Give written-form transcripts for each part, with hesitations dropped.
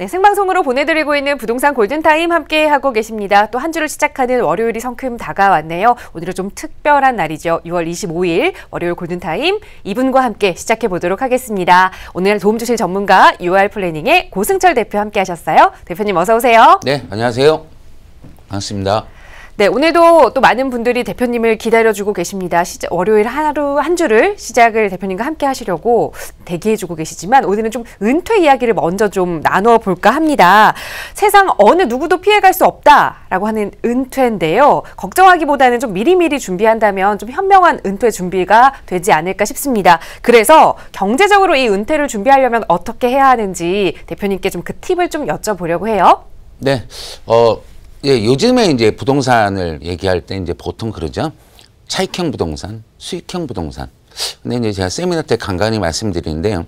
네, 생방송으로 보내드리고 있는 부동산 골든타임 함께 하고 계십니다. 또 한 주를 시작하는 월요일이 성큼 다가왔네요. 오늘은 좀 특별한 날이죠. 6월 25일 월요일 골든타임 이분과 함께 시작해 보도록 하겠습니다. 오늘 도움 주실 전문가 UR 플래닝의 고승철 대표 함께 하셨어요. 대표님 어서 오세요. 네, 안녕하세요. 반갑습니다. 네, 오늘도 또 많은 분들이 대표님을 기다려주고 계십니다. 월요일 하루 한 주를 시작을 대표님과 함께 하시려고 대기해주고 계시지만 오늘은 좀 은퇴 이야기를 먼저 좀 나눠볼까 합니다. 세상 어느 누구도 피해갈 수 없다라고 하는 은퇴인데요. 걱정하기보다는 좀 미리미리 준비한다면 좀 현명한 은퇴 준비가 되지 않을까 싶습니다. 그래서 경제적으로 이 은퇴를 준비하려면 어떻게 해야 하는지 대표님께 좀 그 팁을 좀 여쭤보려고 해요. 네, 예, 요즘에 이제 부동산을 얘기할 때 이제 보통 그러죠. 차익형 부동산, 수익형 부동산. 근데 이제 제가 세미나 때 간간히 말씀드리는데요.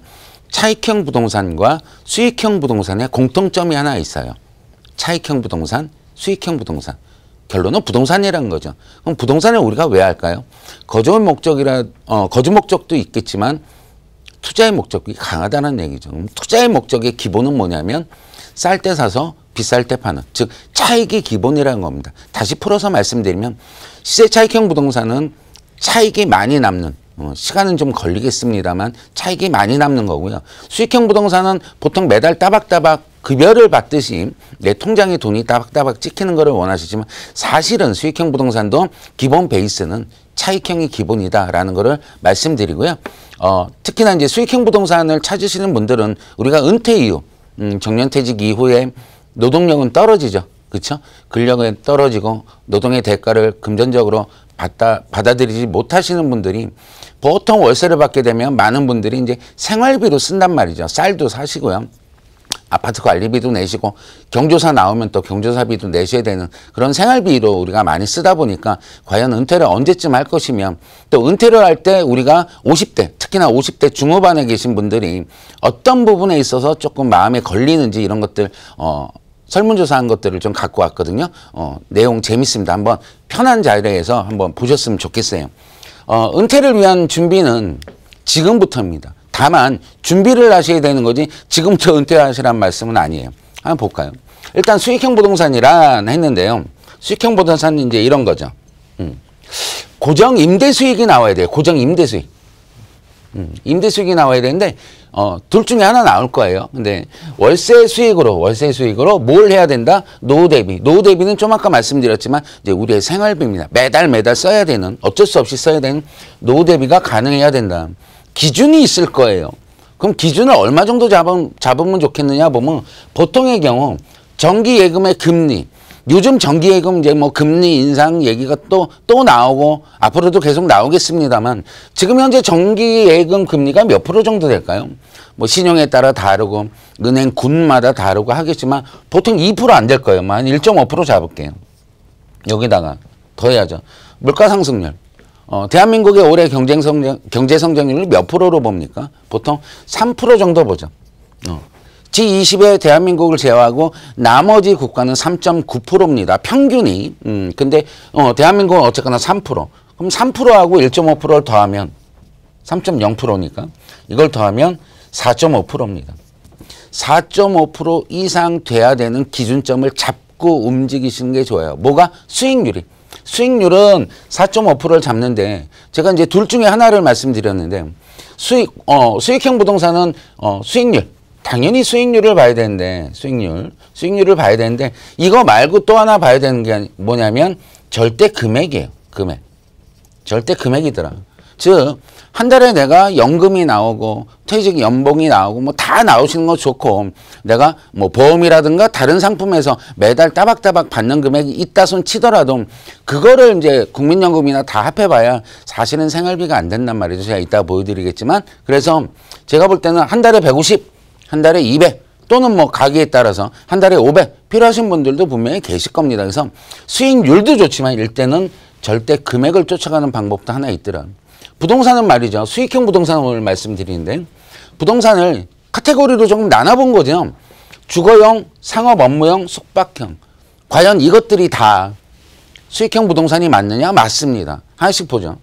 차익형 부동산과 수익형 부동산의 공통점이 하나 있어요. 차익형 부동산, 수익형 부동산. 결론은 부동산이라는 거죠. 그럼 부동산을 우리가 왜 할까요? 거주 목적도 있겠지만 투자의 목적이 강하다는 얘기죠. 그럼 투자의 목적의 기본은 뭐냐면 쌀 때 사서 비쌀 때 파는, 즉 차익이 기본이라는 겁니다. 다시 풀어서 말씀드리면 시세 차익형 부동산은 차익이 많이 남는, 시간은 좀 걸리겠습니다만 차익이 많이 남는 거고요. 수익형 부동산은 보통 매달 따박따박 급여를 받듯이 내 통장에 돈이 따박따박 찍히는 것을 원하시지만 사실은 수익형 부동산도 기본 베이스는 차익형이 기본이다라는 것을 말씀드리고요. 특히나 이제 수익형 부동산을 찾으시는 분들은 우리가 은퇴 이후, 정년퇴직 이후에 노동력은 떨어지죠. 그렇죠? 근력은 떨어지고 노동의 대가를 금전적으로 받아들이지 못하시는 분들이 보통 월세를 받게 되면 많은 분들이 이제 생활비로 쓴단 말이죠. 쌀도 사시고요. 아파트 관리비도 내시고 경조사 나오면 또 경조사비도 내셔야 되는 그런 생활비로 우리가 많이 쓰다 보니까 과연 은퇴를 언제쯤 할 것이며 또 은퇴를 할 때 우리가 50대 특히나 50대 중후반에 계신 분들이 어떤 부분에 있어서 조금 마음에 걸리는지 이런 것들 설문조사한 것들을 좀 갖고 왔거든요. 내용 재밌습니다. 한번 편한 자리에서 한번 보셨으면 좋겠어요. 은퇴를 위한 준비는 지금부터입니다. 다만 준비를 하셔야 되는 거지 지금부터 은퇴하시란 말씀은 아니에요. 한번 볼까요? 일단 수익형 부동산이란 했는데요. 수익형 부동산은 이제 이런 거죠. 고정 임대 수익이 나와야 돼요. 고정 임대 수익. 임대 수익이 나와야 되는데 둘 중에 하나 나올 거예요. 근데 월세 수익으로 뭘 해야 된다? 노후 대비. 노후 대비는 좀 아까 말씀드렸지만 이제 우리의 생활비입니다. 매달 써야 되는, 어쩔 수 없이 써야 되는 노후 대비가 가능해야 된다. 기준이 있을 거예요. 그럼 기준을 얼마 정도 잡으면 좋겠느냐 보면 보통의 경우 정기예금의 금리, 요즘 정기예금 이제 뭐 금리 인상 얘기가 또 나오고 앞으로도 계속 나오겠습니다만 지금 현재 정기예금 금리가 몇 프로 정도 될까요? 뭐 신용에 따라 다르고 은행 군마다 다르고 하겠지만 보통 2% 안 될 거예요. 한 1.5% 잡을게요. 여기다가 더해야죠. 물가 상승률. 대한민국의 올해 경제 성장률을 몇 프로로 봅니까? 보통 3% 정도 보죠. G20의 대한민국을 제외하고 나머지 국가는 3.9%입니다. 평균이. 근데 대한민국은 어쨌거나 3%. 그럼 3%하고 1.5%를 더하면 3.0%니까 이걸 더하면 4.5%입니다. 4.5% 이상 돼야 되는 기준점을 잡고 움직이시는 게 좋아요. 뭐가? 수익률이. 수익률은 4.5%를 잡는데 제가 이제 둘 중에 하나를 말씀드렸는데 수익형 부동산은 수익률. 당연히 수익률을 봐야 되는데 수익률을 봐야 되는데 이거 말고 또 하나 봐야 되는 게 뭐냐면 절대 금액이에요. 절대 금액이더라. 즉 한 달에 내가 연금이 나오고 퇴직 연봉이 나오고 뭐 다 나오시는 거 좋고 내가 뭐 보험이라든가 다른 상품에서 매달 따박따박 받는 금액이 있다 손 치더라도 그거를 이제 국민연금이나 다 합해봐야 사실은 생활비가 안 된단 말이죠. 제가 이따 보여드리겠지만 그래서 제가 볼 때는 한 달에 150, 한 달에 200 또는 뭐 가게에 따라서 한 달에 500 필요하신 분들도 분명히 계실 겁니다. 그래서 수익률도 좋지만 일단은 절대 금액을 쫓아가는 방법도 하나 있더라. 부동산은 말이죠. 수익형 부동산을 오늘 말씀드리는데 부동산을 카테고리로 조금 나눠본 거죠. 주거용, 상업 업무용, 숙박형. 과연 이것들이 다 수익형 부동산이 맞느냐? 맞습니다. 하나씩 보죠.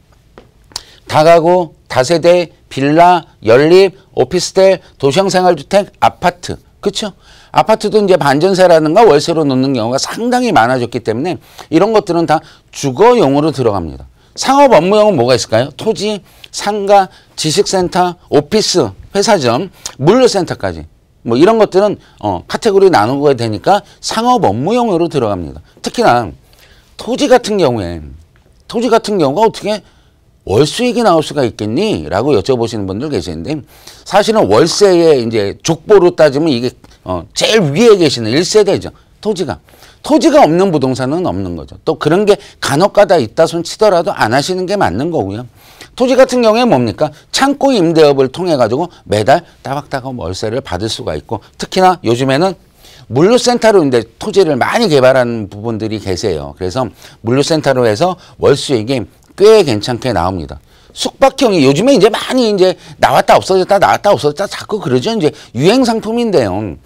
다가구, 다세대, 빌라, 연립, 오피스텔, 도시형 생활주택, 아파트. 그렇죠? 아파트도 이제 반전세라든가 월세로 놓는 경우가 상당히 많아졌기 때문에 이런 것들은 다 주거용으로 들어갑니다. 상업 업무용은 뭐가 있을까요? 토지, 상가, 지식센터, 오피스, 회사점, 물류센터까지. 뭐 이런 것들은 카테고리 나누게 되니까 상업 업무용으로 들어갑니다. 특히나 토지 같은 경우가 어떻게 월수익이 나올 수가 있겠니? 라고 여쭤보시는 분들 계시는데 사실은 월세의 이제 족보로 따지면 이게 제일 위에 계시는 1세대죠. 토지가 없는 부동산은 없는 거죠. 또 그런 게 간혹가다 있다 손 치더라도 안 하시는 게 맞는 거고요. 토지 같은 경우에 뭡니까? 창고 임대업을 통해 가지고 매달 따박따박 월세를 받을 수가 있고 특히나 요즘에는 물류센터로 이제 토지를 많이 개발하는 부분들이 계세요. 그래서 물류센터로 해서 월수익이 꽤 괜찮게 나옵니다. 숙박형이 요즘에 이제 많이 이제 나왔다 없어졌다 자꾸 그러죠. 이제 유행 상품인데요.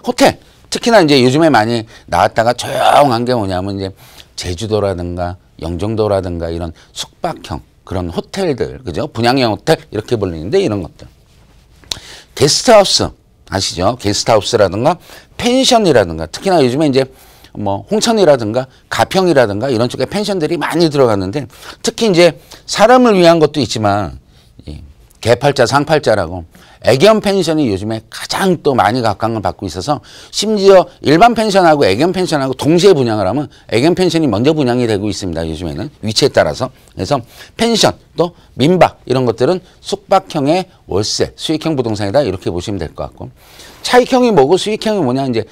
호텔. 특히나 이제 요즘에 많이 나왔다가 조용한 게 뭐냐면 이제 제주도라든가 영종도라든가 이런 숙박형 그런 호텔들, 그죠? 분양형 호텔 이렇게 불리는데 이런 것들. 게스트하우스 아시죠? 게스트하우스라든가 펜션이라든가 특히나 요즘에 이제 뭐 홍천이라든가 가평이라든가 이런 쪽에 펜션들이 많이 들어갔는데 특히 이제 사람을 위한 것도 있지만 개팔자 상팔자라고 애견 펜션이 요즘에 가장 또 많이 각광을 받고 있어서 심지어 일반 펜션하고 애견 펜션하고 동시에 분양을 하면 애견 펜션이 먼저 분양이 되고 있습니다. 요즘에는 위치에 따라서. 그래서 펜션 또 민박 이런 것들은 숙박형의 월세 수익형 부동산이다 이렇게 보시면 될 것 같고 차익형이 뭐고 수익형이 뭐냐 이제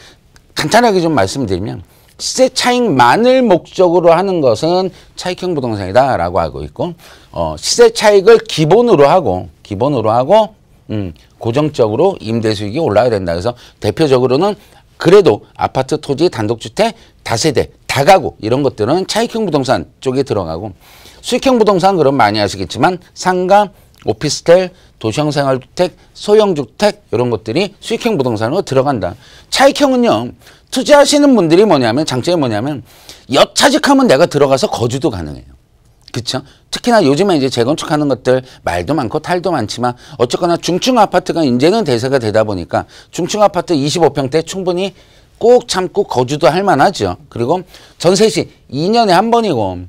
간단하게 좀 말씀드리면 시세 차익만을 목적으로 하는 것은 차익형 부동산이다라고 알고 있고 시세 차익을 기본으로 하고 고정적으로 임대 수익이 올라야 된다. 그래서 대표적으로는 그래도 아파트, 토지, 단독주택, 다세대, 다가구 이런 것들은 차익형 부동산 쪽에 들어가고 수익형 부동산 그럼 많이 아시겠지만 상가, 오피스텔, 도시형 생활주택, 소형주택 이런 것들이 수익형 부동산으로 들어간다. 차익형은요. 투자하시는 분들이 장점이 뭐냐면 여차직하면 내가 들어가서 거주도 가능해요. 그렇죠? 특히나 요즘에 이제 재건축하는 것들 말도 많고 탈도 많지만 어쨌거나 중층 아파트가 이제는 대세가 되다 보니까 중층 아파트 25평대 충분히 꼭 참고 거주도 할 만하죠. 그리고 전세 시 2년에 한 번이고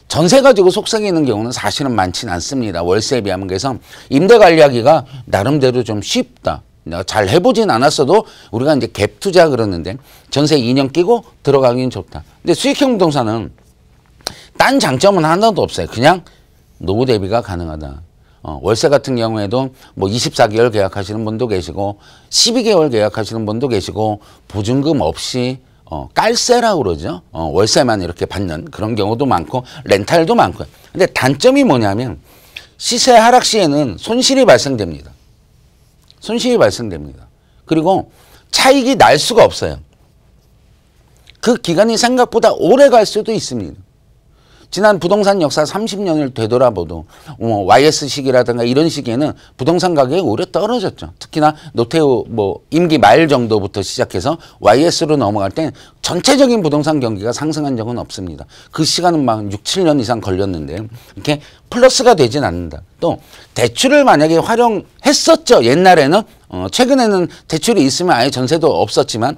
전세 가지고 속삭이는 경우는 사실은 많지는 않습니다. 월세에 비하면. 그래서 임대 관리하기가 나름대로 좀 쉽다. 내가 잘 해보진 않았어도 우리가 이제 갭 투자 그러는데 전세 2년 끼고 들어가긴 좋다. 근데 수익형 부동산은 딴 장점은 하나도 없어요. 그냥 노후 대비가 가능하다. 월세 같은 경우에도 뭐 24개월 계약하시는 분도 계시고 12개월 계약하시는 분도 계시고 보증금 없이 깔세라고 그러죠. 월세만 이렇게 받는 그런 경우도 많고 렌탈도 많고요. 근데 단점이 뭐냐면 시세 하락 시에는 손실이 발생됩니다. 그리고 차익이 날 수가 없어요. 그 기간이 생각보다 오래 갈 수도 있습니다. 지난 부동산 역사 30년을 되돌아봐도 YS 시기라든가 이런 시기에는 부동산 가격이 오래 떨어졌죠. 특히나 노태우 임기 말 정도부터 시작해서 YS로 넘어갈 땐 전체적인 부동산 경기가 상승한 적은 없습니다. 그 시간은 막 6, 7년 이상 걸렸는데 이렇게 플러스가 되진 않는다. 또 대출을 만약에 활용했었죠. 옛날에는 최근에는 대출이 있으면 아예 전세도 없었지만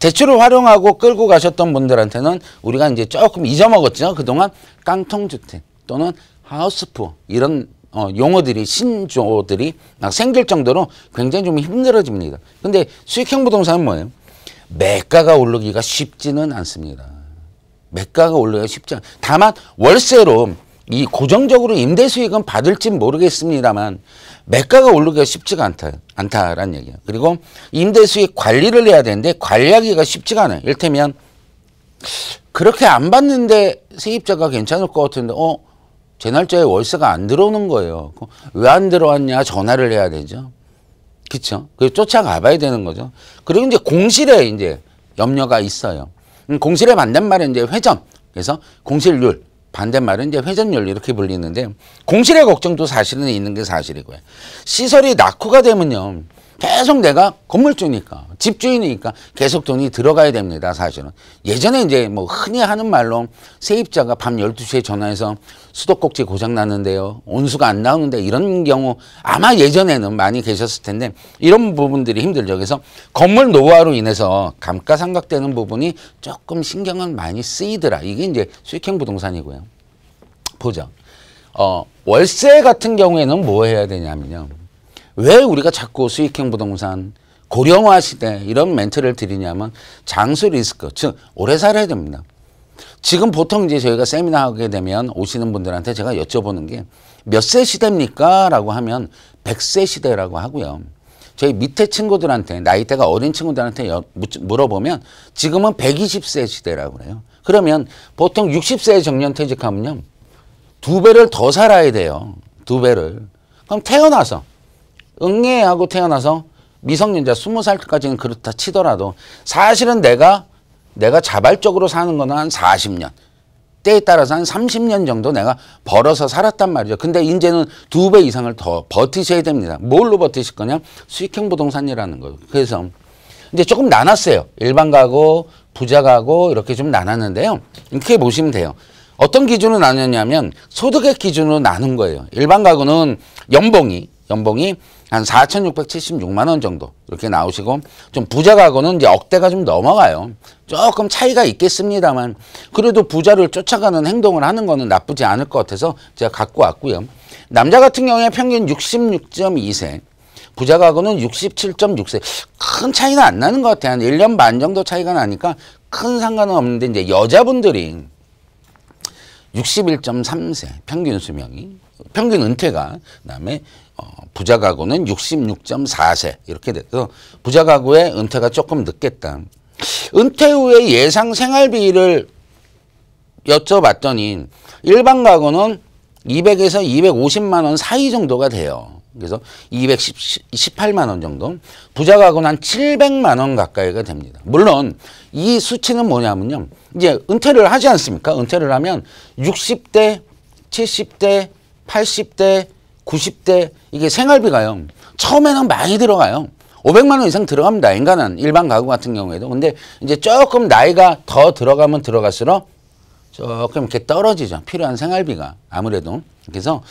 대출을 활용하고 끌고 가셨던 분들한테는 우리가 이제 조금 잊어먹었죠. 그동안 깡통주택 또는 하우스푸어 이런 용어들이 신조어들이 생길 정도로 굉장히 좀 힘들어집니다. 근데 수익형 부동산은 뭐예요? 매가가 오르기가 쉽지는 않습니다. 다만 월세로 이 고정적으로 임대 수익은 받을진 모르겠습니다만 매가가 오르기가 쉽지가 않다라는 얘기예요. 그리고 임대 수익 관리를 해야 되는데 관리하기가 쉽지가 않아요. 이를테면 그렇게 안 받는데 세입자가 괜찮을 것 같은데 제 날짜에 월세가 안 들어오는 거예요. 왜 안 들어왔냐 전화를 해야 되죠. 그렇죠? 그래서 쫓아가 봐야 되는 거죠. 그리고 이제 공실에 이제 염려가 있어요. 공실의 반대말은 이제 회전. 그래서 공실률. 반대말은 이제 회전율 이렇게 불리는데 공실의 걱정도 사실은 있는 게 사실이고요. 시설이 낙후가 되면요. 계속 내가 건물주니까, 집주인이니까 계속 돈이 들어가야 됩니다, 사실은. 예전에 이제 뭐 흔히 하는 말로 세입자가 밤 12시에 전화해서 수도꼭지 고장 났는데요, 온수가 안 나오는데, 이런 경우 아마 예전에는 많이 계셨을 텐데 이런 부분들이 힘들죠. 그래서 건물 노후화로 인해서 감가상각되는 부분이 조금 신경은 많이 쓰이더라. 이게 이제 수익형 부동산이고요. 보죠. 월세 같은 경우에는 뭐 해야 되냐면요. 왜 우리가 자꾸 수익형 부동산, 고령화 시대 이런 멘트를 드리냐면 장수 리스크, 즉 오래 살아야 됩니다. 지금 보통 이제 저희가 세미나 하게 되면 오시는 분들한테 제가 여쭤보는 게 몇 세 시대입니까? 라고 하면 100세 시대라고 하고요. 저희 밑에 친구들한테, 나이대가 어린 친구들한테 물어보면 지금은 120세 시대라고 그래요. 그러면 보통 60세에 정년퇴직하면요, 2배를 더 살아야 돼요. 2배를. 그럼 태어나서, 응애하고 태어나서 미성년자 20살까지는 그렇다 치더라도 사실은 내가 자발적으로 사는 거는 한 40년, 때에 따라서 한 30년 정도 내가 벌어서 살았단 말이죠. 근데 이제는 2배 이상을 더 버티셔야 됩니다. 뭘로 버티실 거냐? 수익형 부동산이라는 거예요. 그래서 이제 조금 나눴어요. 일반 가구, 부자 가구 이렇게 좀 나눴는데요. 이렇게 보시면 돼요. 어떤 기준으로 나눴냐면 소득의 기준으로 나눈 거예요. 일반 가구는 연봉이 한 4,676만 원 정도 이렇게 나오시고, 좀 부자 가구는 이제 억대가 좀 넘어가요. 조금 차이가 있겠습니다만 그래도 부자를 쫓아가는 행동을 하는 거는 나쁘지 않을 것 같아서 제가 갖고 왔고요. 남자 같은 경우에 평균 66.2세, 부자 가구는 67.6세. 큰 차이는 안 나는 것 같아요. 한 1년 반 정도 차이가 나니까 큰 상관은 없는데, 이제 여자분들이 61.3세 평균 수명이, 평균 은퇴가, 그다음에 부자 가구는 66.4세 이렇게 돼서 부자 가구의 은퇴가 조금 늦겠다. 은퇴 후에 예상 생활비를 여쭤봤더니 일반 가구는 200에서 250만 원 사이 정도가 돼요. 그래서 218만 원 정도. 부자 가구는 한 700만 원 가까이가 됩니다. 물론 이 수치는 뭐냐면요, 이제 은퇴를 하지 않습니까? 은퇴를 하면 60대, 70대, 80대, 90대 이게 생활비가요, 처음에는 많이 들어가요. 500만 원 이상 들어갑니다. 인간은 일반 가구 같은 경우에도. 근데 이제 조금 나이가 더 들어가면 들어갈수록 조금 이렇게 떨어지죠. 필요한 생활비가 아무래도. 그래서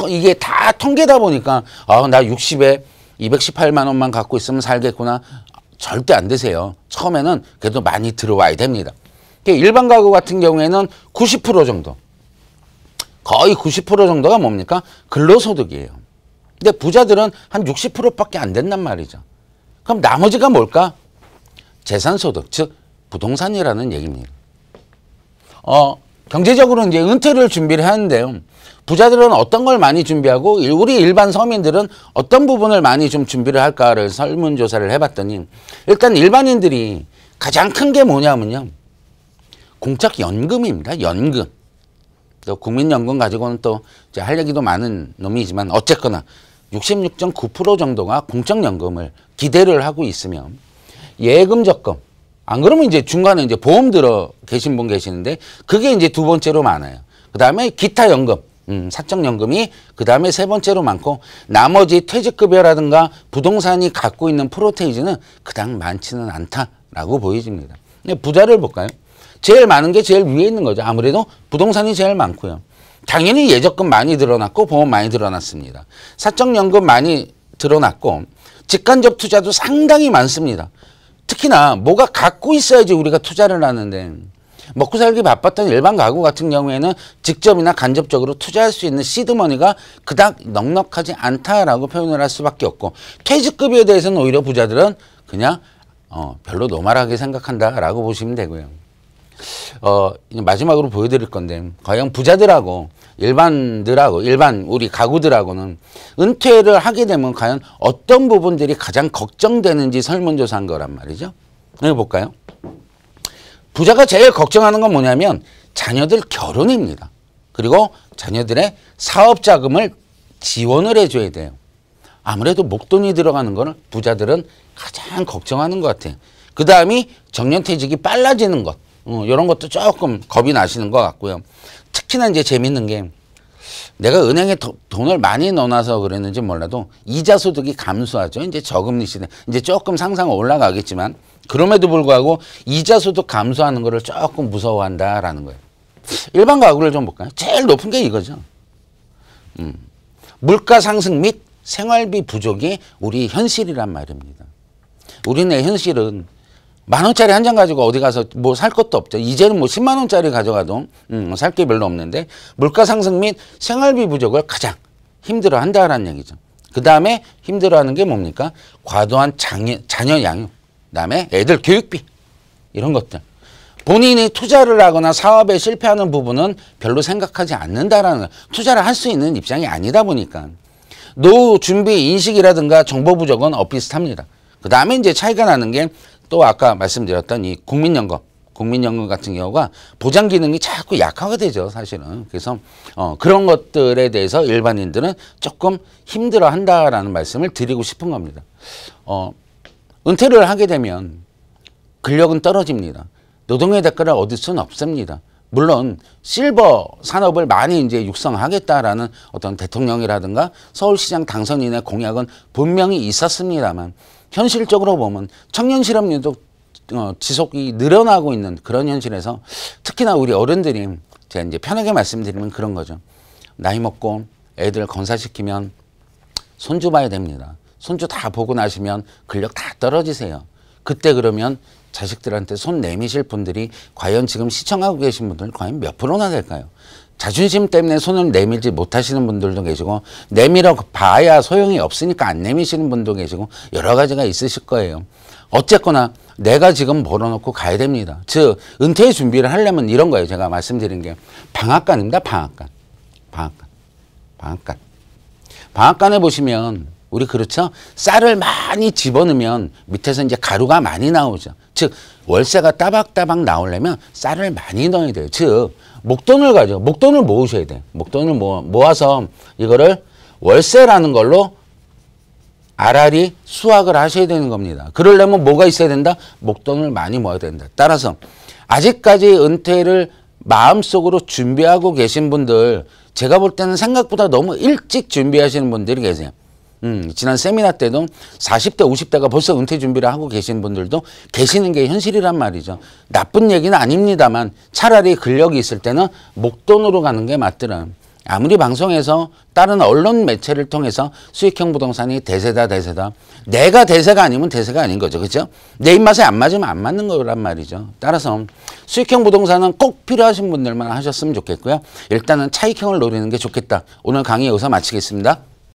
이게 다 통계다 보니까 나 60에 218만 원만 갖고 있으면 살겠구나. 절대 안 되세요. 처음에는 그래도 많이 들어와야 됩니다. 일반 가구 같은 경우에는 90% 정도, 거의 90% 정도가 뭡니까? 근로소득이에요. 근데 부자들은 한 60%밖에 안 된단 말이죠. 그럼 나머지가 뭘까? 재산소득, 즉 부동산이라는 얘기입니다. 경제적으로 이제 은퇴를 준비를 하는데요. 부자들은 어떤 걸 많이 준비하고 우리 일반 서민들은 어떤 부분을 많이 좀 준비를 할까를 설문조사를 해봤더니, 일단 일반인들이 가장 큰 게 뭐냐면요, 공적연금입니다. 연금. 또 국민연금 가지고는 또 할 얘기도 많은 놈이지만 어쨌거나 66.9% 정도가 공적연금을 기대를 하고 있으면, 예금 적금, 안 그러면 이제 중간에 이제 보험 들어 계신 분 계시는데 그게 이제 두 번째로 많아요. 그 다음에 기타 연금, 사적연금이 그 다음에 세 번째로 많고, 나머지 퇴직급여라든가 부동산이 갖고 있는 프로테이지는 그닥 많지는 않다라고 보여집니다. 부자를 볼까요? 제일 많은 게 제일 위에 있는 거죠. 아무래도 부동산이 제일 많고요. 당연히 예적금 많이 드러났고 보험 많이 드러났습니다. 사적연금 많이 드러났고 직간접 투자도 상당히 많습니다. 특히나 뭐가 갖고 있어야지 우리가 투자를 하는데, 먹고 살기 바빴던 일반 가구 같은 경우에는 직접이나 간접적으로 투자할 수 있는 시드머니가 그닥 넉넉하지 않다라고 표현을 할 수밖에 없고, 퇴직급여에 대해서는 오히려 부자들은 그냥 별로 노멀하게 생각한다라고 보시면 되고요. 마지막으로 보여드릴 건데, 과연 부자들하고 일반 우리 가구들하고는 은퇴를 하게 되면 과연 어떤 부분들이 가장 걱정되는지 설문조사한 거란 말이죠. 여기 볼까요? 부자가 제일 걱정하는 건 뭐냐면 자녀들 결혼입니다. 그리고 자녀들의 사업자금을 지원을 해줘야 돼요. 아무래도 목돈이 들어가는 거는 부자들은 가장 걱정하는 것 같아요. 그 다음이 정년퇴직이 빨라지는 것. 이런 것도 조금 겁이 나시는 것 같고요. 특히나 이제 재밌는 게 내가 은행에 돈을 많이 넣어놔서 그랬는지 몰라도 이자 소득이 감소하죠. 이제 저금리 시대. 이제 조금 상상 올라가겠지만 그럼에도 불구하고 이자 소득 감소하는 거를 조금 무서워한다라는 거예요. 일반 가구를 좀 볼까요? 제일 높은 게 이거죠. 물가 상승 및 생활비 부족이 우리 현실이란 말입니다. 우리네 현실은 10,000원짜리 한 장 가지고 어디 가서 뭐 살 것도 없죠. 이제는 뭐 10만 원짜리 가져가도 살 게 별로 없는데 물가 상승 및 생활비 부족을 가장 힘들어한다라는 얘기죠. 그 다음에 힘들어하는 게 뭡니까? 과도한 자녀 양육, 그 다음에 애들 교육비 이런 것들. 본인이 투자를 하거나 사업에 실패하는 부분은 별로 생각하지 않는다라는 거예요. 투자를 할 수 있는 입장이 아니다 보니까. 노후 준비 인식이라든가 정보 부족은 엇비슷합니다. 그 다음에 이제 차이가 나는 게 또 아까 말씀드렸던 이 국민연금 같은 경우가 보장 기능이 자꾸 약화가 되죠, 사실은. 그래서 그런 것들에 대해서 일반인들은 조금 힘들어 한다라는 말씀을 드리고 싶은 겁니다. 은퇴를 하게 되면 근력은 떨어집니다. 노동의 대가를 얻을 수는 없습니다. 물론 실버 산업을 많이 이제 육성하겠다라는 어떤 대통령이라든가 서울시장 당선인의 공약은 분명히 있었습니다만 현실적으로 보면 청년 실업률도 지속이 늘어나고 있는 그런 현실에서 특히나 우리 어른들이 제가 이제 편하게 말씀드리면 그런 거죠. 나이 먹고 애들 건사시키면 손주 봐야 됩니다. 손주 다 보고 나시면 근력 다 떨어지세요. 그때 그러면 자식들한테 손 내미실 분들이 과연 지금 시청하고 계신 분들 과연 몇 프로나 될까요? 자존심 때문에 손을 내밀지 못하시는 분들도 계시고 내밀어 봐야 소용이 없으니까 안 내미시는 분도 계시고 여러 가지가 있으실 거예요. 어쨌거나 내가 지금 벌어놓고 가야 됩니다. 즉 은퇴 준비를 하려면 이런 거예요. 제가 말씀드린 게 방앗간입니다. 방앗간에 보시면 우리 그렇죠? 쌀을 많이 집어넣으면 밑에서 이제 가루가 많이 나오죠. 즉 월세가 따박따박 나오려면 쌀을 많이 넣어야 돼요. 즉 목돈을 가지고 목돈을 모으셔야 돼요. 목돈을 모아서 이거를 월세라는 걸로 알알이 수확을 하셔야 되는 겁니다. 그러려면 뭐가 있어야 된다? 목돈을 많이 모아야 된다. 따라서 아직까지 은퇴를 마음속으로 준비하고 계신 분들 제가 볼 때는 생각보다 너무 일찍 준비하시는 분들이 계세요. 지난 세미나 때도 40대, 50대가 벌써 은퇴 준비를 하고 계신 분들도 계시는 게 현실이란 말이죠. 나쁜 얘기는 아닙니다만 차라리 근력이 있을 때는 목돈으로 가는 게 맞더라. 아무리 방송에서 다른 언론 매체를 통해서 수익형 부동산이 대세다. 내가 대세가 아니면 대세가 아닌 거죠. 그렇죠? 내 입맛에 안 맞으면 안 맞는 거란 말이죠. 따라서 수익형 부동산은 꼭 필요하신 분들만 하셨으면 좋겠고요. 일단은 차익형을 노리는 게 좋겠다. 오늘 강의 여기서 마치겠습니다.